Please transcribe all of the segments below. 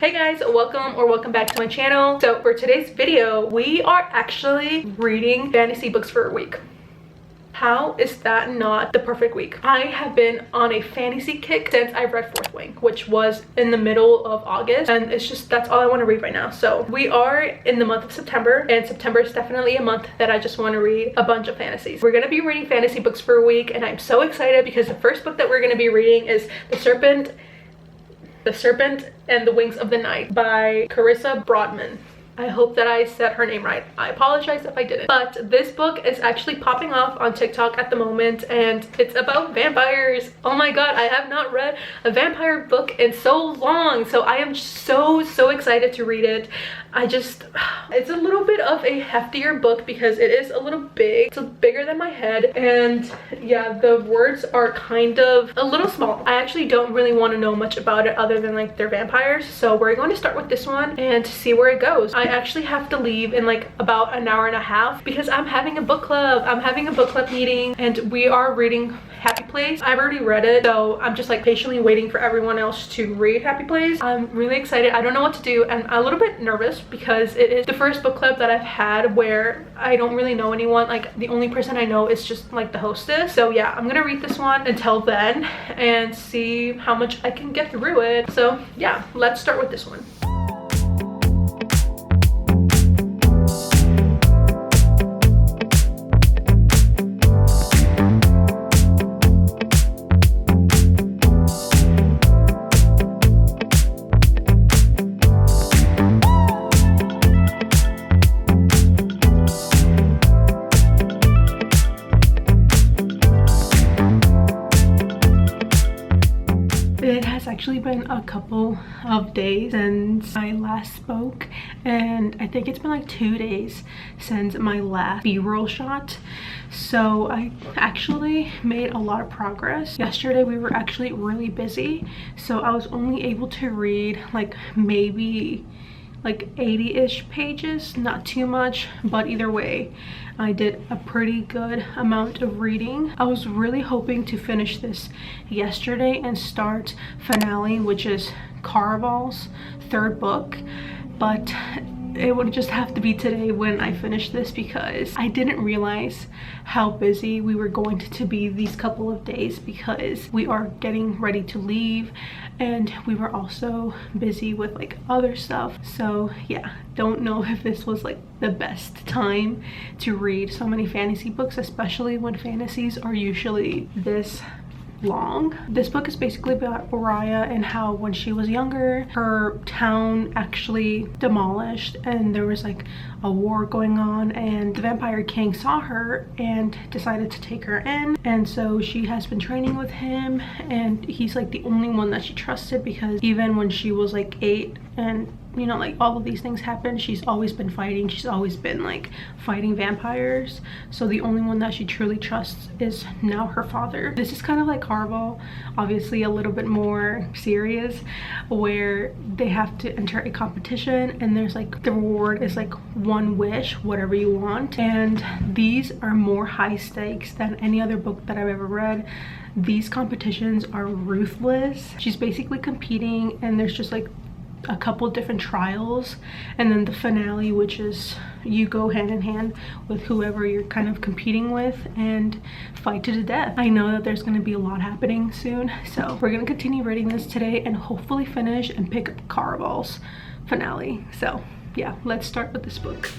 Hey guys, welcome back to my channel. So for today's video, we are actually reading fantasy books for a week. How is that not the perfect week? I have been on a fantasy kick since I read Fourth Wing, which was in the middle of August, and it's just that's all I want to read right now. So we are in the month of September, and September is definitely a month that I just want to read a bunch of fantasies. We're going to be reading fantasy books for a week, and I'm so excited because the first book that we're going to be reading is The Serpent and the Wings of the Night by Carissa Broadman. I hope that I said her name right. I apologize if I didn't. But this book is actually popping off on TikTok at the moment, and it's about vampires. Oh my god, I have not read a vampire book in so long, so I am so excited to read it. It's a little bit of a heftier book because it is a little big. It's bigger than my head, and yeah, the words are kind of a little small. I actually don't really want to know much about it other than like they're vampires, so we're going to start with this one and see where it goes. I actually have to leave in like about an hour and a half because I'm having a book club. I'm having a book club meeting, and we are reading Happy Place. I've already read it, so I'm just like patiently waiting for everyone else to read Happy Place. I'm really excited. I don't know what to do, and I'm a little bit nervous because it is the first book club that I've had where I don't really know anyone. Like the only person I know is just like the hostess. So yeah, I'm gonna read this one until then and see how much I can get through it. So yeah, let's start with this one. Actually been a couple of days since I last spoke, and I think it's been like 2 days since my last B-roll shot, so I actually made a lot of progress. Yesterday we were actually really busy, so I was only able to read like maybe like 80-ish pages, not too much, but either way I did a pretty good amount of reading. I was really hoping to finish this yesterday and start Finale, which is Caraval's third book, but it would just have to be today when I finish this because I didn't realize how busy we were going to be these couple of days because we are getting ready to leave, and we were also busy with like other stuff. So yeah, don't know if this was like the best time to read so many fantasy books, especially when fantasies are usually this long. This book is basically about Mariah and how when she was younger her town actually demolished, and there was like a war going on, and the vampire king saw her and decided to take her in, and so she has been training with him, and he's like the only one that she trusted because even when she was like 8 and you know like all of these things happened, she's always been fighting. She's always been like fighting vampires, so the only one that she truly trusts is now her father. This is kind of like Caraval, obviously a little bit more serious, where they have to enter a competition, and there's like the reward is like one wish, whatever you want, and these are more high stakes than any other book that I've ever read. These competitions are ruthless. She's basically competing, and there's just like a couple different trials, and then the finale, which is you go hand in hand with whoever you're kind of competing with and fight to the death. I know that there's going to be a lot happening soon, so we're going to continue reading this today and hopefully finish and pick up Caraval's finale. So yeah, let's start with this book.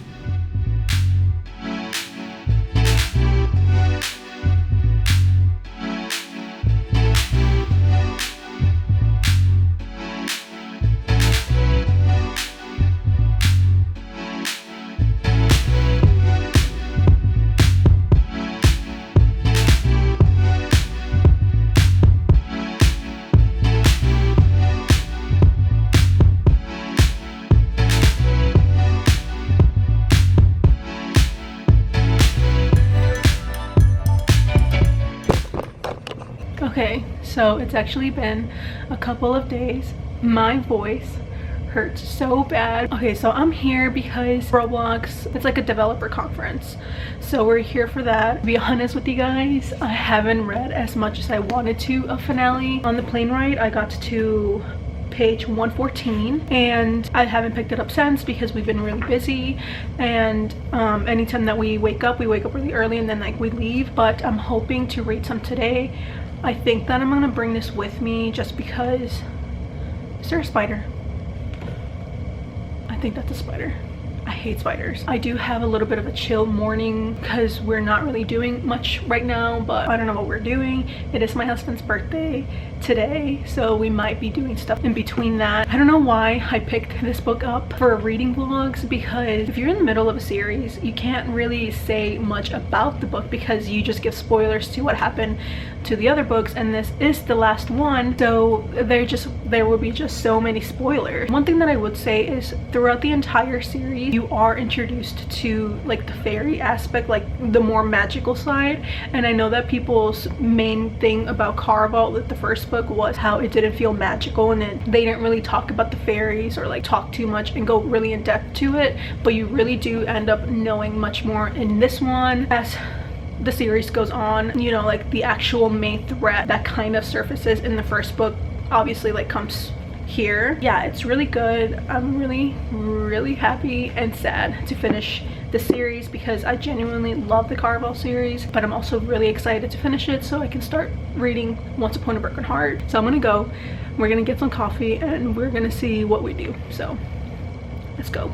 Okay, so it's actually been a couple of days. My voice hurts so bad. Okay, so I'm here because Roblox, it's like a developer conference, so we're here for that. To be honest with you guys, I haven't read as much as I wanted to of Finale. On the plane ride I got to page 114, and I haven't picked it up since because we've been really busy, and anytime that we wake up really early, and then like we leave. But I'm hoping to read some today. I think that I'm gonna bring this with me just because. Is there a spider? I think that's a spider. I hate spiders. I do have a little bit of a chill morning because we're not really doing much right now, but I don't know what we're doing. It is my husband's birthday today, so we might be doing stuff in between that. I don't know why I picked this book up for reading vlogs, because if you're in the middle of a series, you can't really say much about the book because you just give spoilers to what happened to the other books, and this is the last one, so there will be just so many spoilers. One thing that I would say is throughout the entire series you are introduced to like the fairy aspect, like the more magical side. And I know that people's main thing about Caraval, that the first book, was how it didn't feel magical, and they didn't really talk about the fairies or like talk too much and go really in depth to it, but you really do end up knowing much more in this one as the series goes on. You know, like the actual main threat that kind of surfaces in the first book obviously like comes here. Yeah, it's really good. I'm really happy and sad to finish the series because I genuinely love the Caraval series, but I'm also really excited to finish it so I can start reading Once Upon a Broken Heart. So I'm gonna go, we're gonna get some coffee, and we're gonna see what we do. So let's go.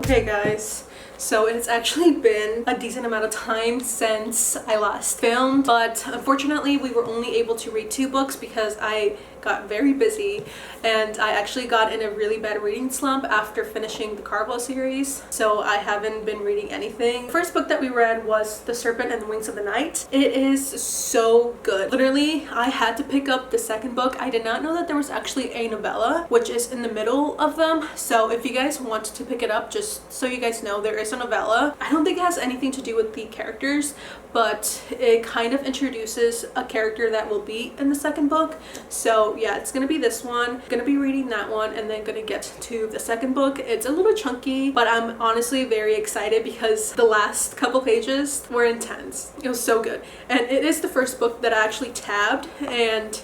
Okay guys, so it's actually been a decent amount of time since I last filmed, but unfortunately we were only able to read 2 books because I got very busy, and I actually got in a really bad reading slump after finishing the Caraval series, so I haven't been reading anything. The first book that we read was The Serpent and the Wings of the Night. It is so good. Literally, I had to pick up the second book. I did not know that there was actually a novella, which is in the middle of them, so if you guys want to pick it up, just so you guys know, there is a novella. I don't think it has anything to do with the characters, but it kind of introduces a character that will be in the second book. So yeah, it's gonna be this one. Gonna be reading that one and then gonna get to the second book. It's a little chunky, but I'm honestly very excited because the last couple pages were intense. It was so good, and it is the first book that I actually tabbed, and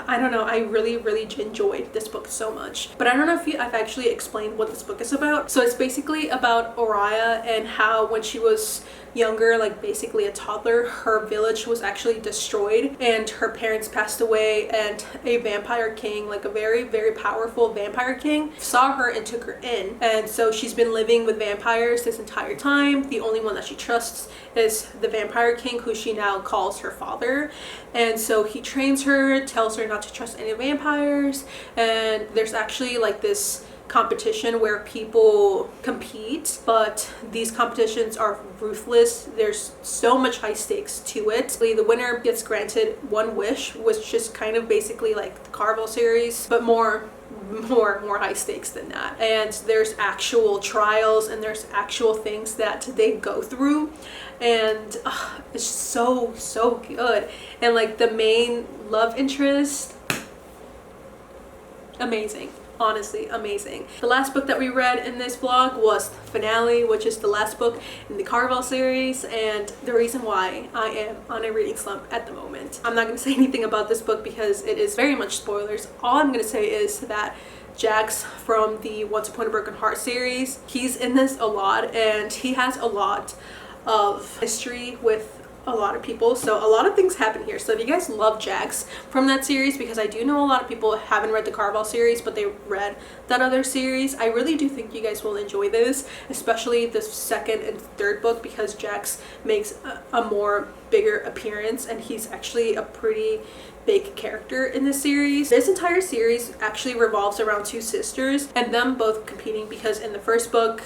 I don't know, I really enjoyed this book so much. But I don't know if I've actually explained what this book is about. So it's basically about Oriah and how when she was younger, like basically a toddler, her village was actually destroyed and her parents passed away, and a vampire king, like a very powerful vampire king, saw her and took her in. And so she's been living with vampires this entire time. The only one that she trusts is the vampire king, who she now calls her father. And so he trains her, tells her not to trust any vampires, and there's actually like this competition where people compete, but these competitions are ruthless. There's so much high stakes to it. The winner gets granted one wish, which is kind of basically like the Caraval series, but more high stakes than that. And there's actual trials and there's actual things that they go through, and it's so good. And like the main love interest, amazing. Honestly amazing. The last book that we read in this vlog was Finale, which is the last book in the Caraval series, and the reason why I am on a reading slump at the moment. I'm not going to say anything about this book because it is very much spoilers. All I'm going to say is that Jax from the Once Upon a Broken Heart series, he's in this a lot, and he has a lot of history with a lot of people, so a lot of things happen here. So if you guys love Jax from that series, because I do know a lot of people haven't read the Caraval series but they read that other series, I really do think you guys will enjoy this, especially the second and third book, because Jax makes a more bigger appearance and he's actually a pretty big character in this series. This entire series actually revolves around two sisters and them both competing, because in the first book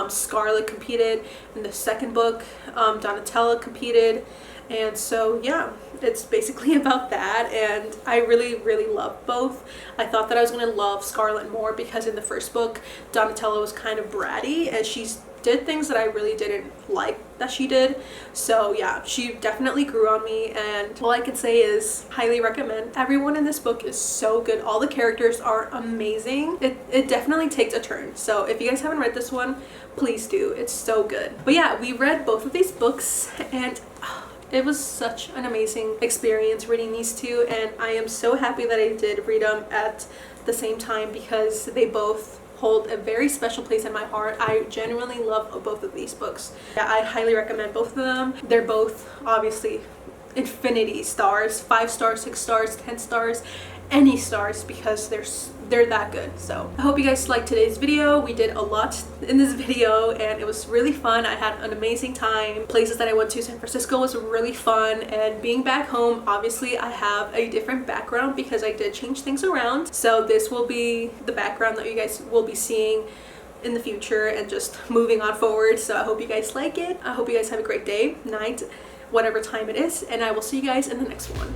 Scarlet competed, in the second book Donatella competed, and so yeah, it's basically about that. And I really love both. I thought that I was gonna love Scarlet more because in the first book Donatella was kind of bratty and she's did things that I really didn't like that she did. So yeah, she definitely grew on me, and all I can say is highly recommend. Everyone in this book is so good. All the characters are amazing. It definitely takes a turn. So if you guys haven't read this one, please do. It's so good. But yeah, we read both of these books and it was such an amazing experience reading these two, and I am so happy that I did read them at the same time because they both hold a very special place in my heart. I genuinely love both of these books. Yeah, I highly recommend both of them. They're both obviously infinity stars, 5 stars, 6 stars, 10 stars, any stars, because they're that good. So I hope you guys liked today's video. We did a lot in this video and it was really fun. I had an amazing time. Places that I went to, San Francisco was really fun, and being back home, obviously I have a different background because I did change things around. So this will be the background that you guys will be seeing in the future and just moving on forward. So I hope you guys like it. I hope you guys have a great day, night, whatever time it is, and I will see you guys in the next one.